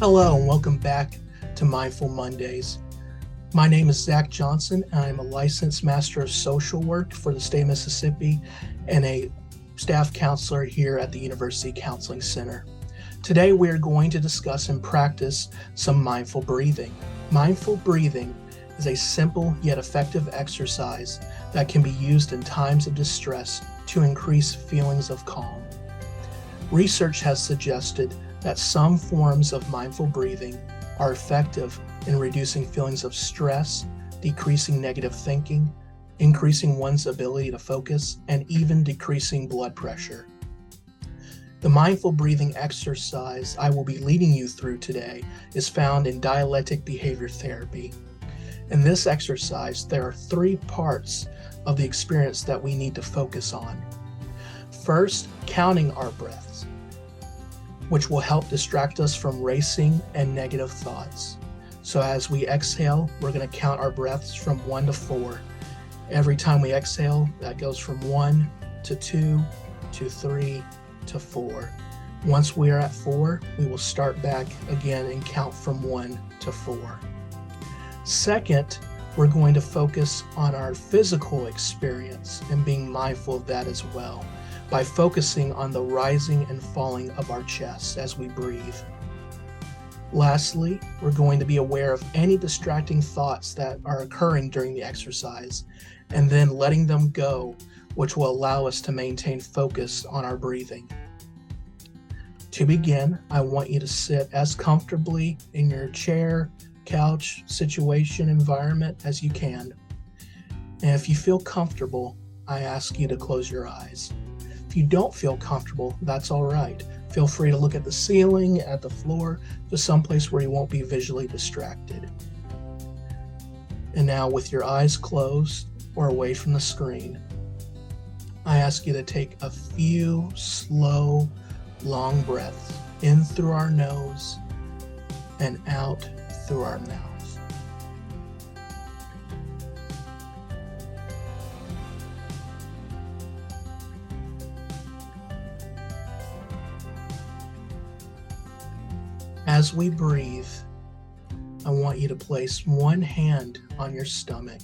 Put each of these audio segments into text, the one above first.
Hello and welcome back to Mindful Mondays. My name is Zach Johnson and I'm a licensed master of social work for the state of Mississippi and a staff counselor here at the University Counseling Center. Today we are going to discuss and practice some mindful breathing. Mindful breathing is a simple yet effective exercise that can be used in times of distress to increase feelings of calm. Research has suggested that some forms of mindful breathing are effective in reducing feelings of stress, decreasing negative thinking, increasing one's ability to focus, and even decreasing blood pressure. The mindful breathing exercise I will be leading you through today is found in dialectic behavior therapy. In this exercise, there are 3 parts of the experience that we need to focus on. First, counting our breaths, which will help distract us from racing and negative thoughts. So as we exhale, we're going to count our breaths from 1 to 4. Every time we exhale, that goes from 1 to 2 to 3 to 4. Once we are at 4, we will start back again and count from 1 to 4. Second, we're going to focus on our physical experience and being mindful of that as well, by focusing on the rising and falling of our chest as we breathe. Lastly, we're going to be aware of any distracting thoughts that are occurring during the exercise, and then letting them go, which will allow us to maintain focus on our breathing. To begin, I want you to sit as comfortably in your chair, couch, situation, environment as you can. And if you feel comfortable, I ask you to close your eyes. If you don't feel comfortable, that's all right. Feel free to look at the ceiling, at the floor, just someplace where you won't be visually distracted. And now with your eyes closed or away from the screen, I ask you to take a few slow, long breaths in through our nose and out through our mouth. As we breathe, I want you to place one hand on your stomach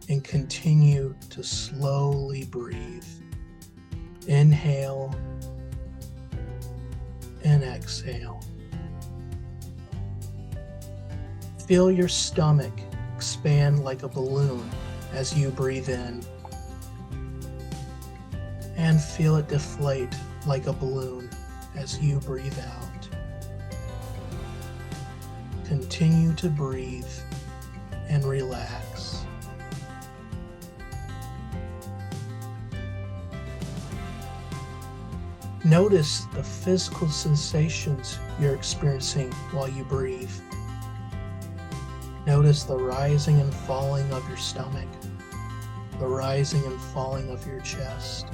and continue to slowly breathe. Inhale and exhale. Feel your stomach expand like a balloon as you breathe in, and feel it deflate like a balloon as you breathe out. Continue to breathe and relax. Notice the physical sensations you're experiencing while you breathe. Notice the rising and falling of your stomach, the rising and falling of your chest.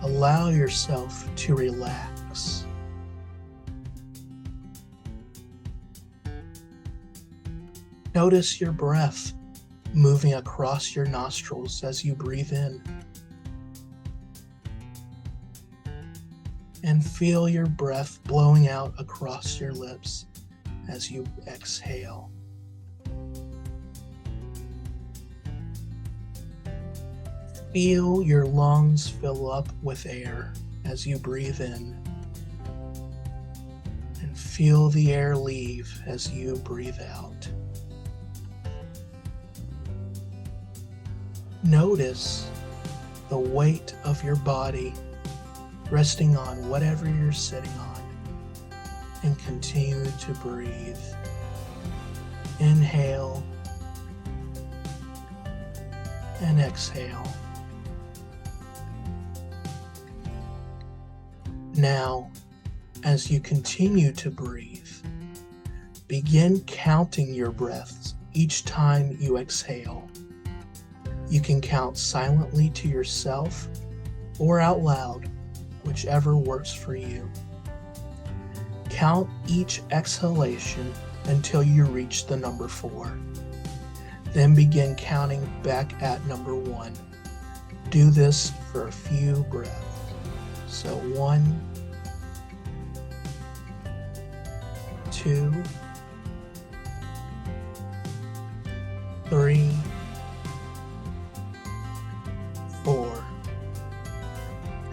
Allow yourself to relax. Notice your breath moving across your nostrils as you breathe in. And feel your breath blowing out across your lips as you exhale. Feel your lungs fill up with air as you breathe in. And feel the air leave as you breathe out. Notice the weight of your body resting on whatever you're sitting on, and continue to breathe. Inhale and exhale. Now, as you continue to breathe, begin counting your breaths each time you exhale. You can count silently to yourself or out loud, whichever works for you. Count each exhalation until you reach the number 4. Then begin counting back at number 1. Do this for a few breaths. So 1, 2, 3, 4,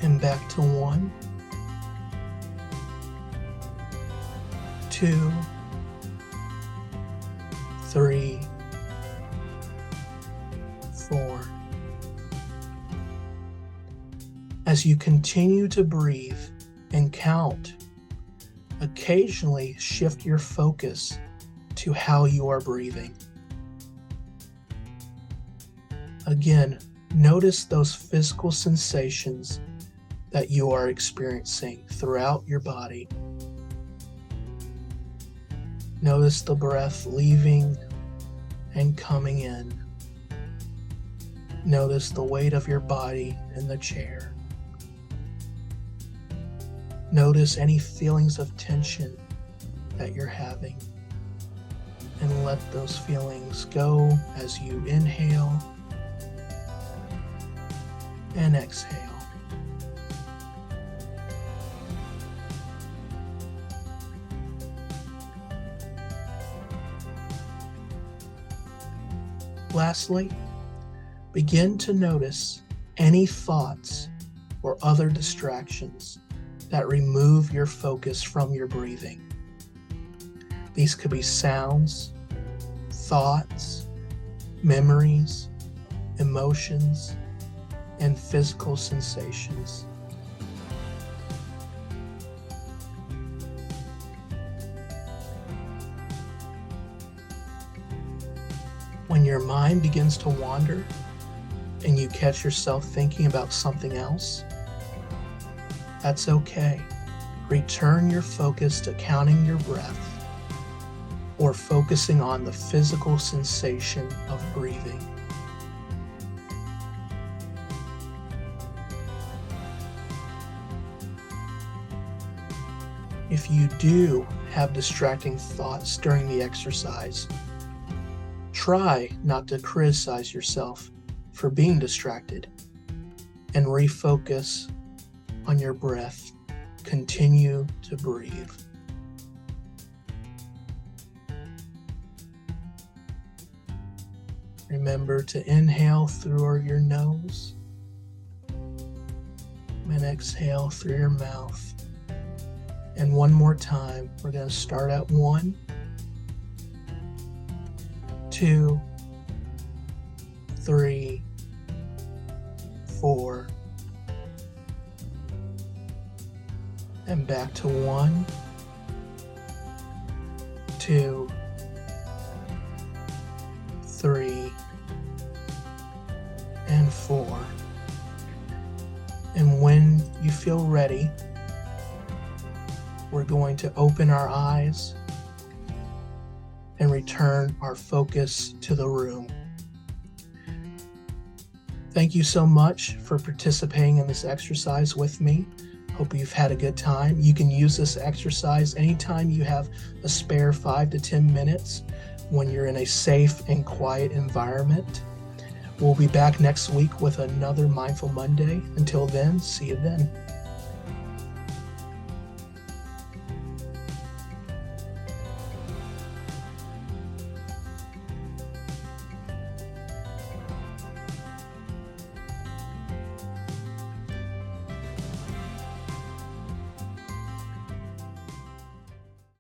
and back to 1, 2, 3, 4. As you continue to breathe and count, occasionally shift your focus to how you are breathing. Again, notice those physical sensations that you are experiencing throughout your body. Notice the breath leaving and coming in. Notice the weight of your body in the chair. Notice any feelings of tension that you're having, and let those feelings go as you inhale and exhale. Lastly, begin to notice any thoughts or other distractions that remove your focus from your breathing. These could be sounds, thoughts, memories, emotions, and physical sensations. When your mind begins to wander and you catch yourself thinking about something else, that's okay. Return your focus to counting your breath or focusing on the physical sensation of breathing. If you do have distracting thoughts during the exercise, try not to criticize yourself for being distracted and refocus on your breath. Continue to breathe. Remember to inhale through your nose and exhale through your mouth. And one more time, we're going to start at 1, 2, 3, 4, and back to 1, 2, 3, and 4. And when you feel ready, we're going to open our eyes and return our focus to the room. Thank you so much for participating in this exercise with me. Hope you've had a good time. You can use this exercise anytime you have a spare 5 to 10 minutes when you're in a safe and quiet environment. We'll be back next week with another Mindful Monday. Until then, see you then.